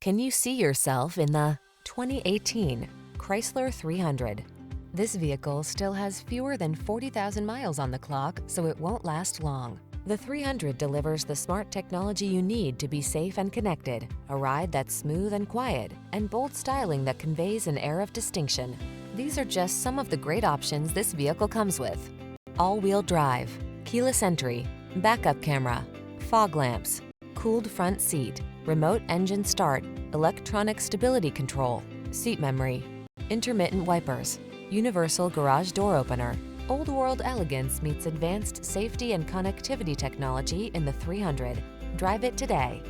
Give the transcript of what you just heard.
Can you see yourself in the 2018 Chrysler 300? This vehicle still has fewer than 40,000 miles on the clock, so it won't last long. The 300 delivers the smart technology you need to be safe and connected, a ride that's smooth and quiet, and bold styling that conveys an air of distinction. These are just some of the great options this vehicle comes with: all-wheel drive, keyless entry, backup camera, fog lamps, cooled front seat, remote engine start, electronic stability control, seat memory, intermittent wipers, universal garage door opener. Old world elegance meets advanced safety and connectivity technology in the 300. Drive it today.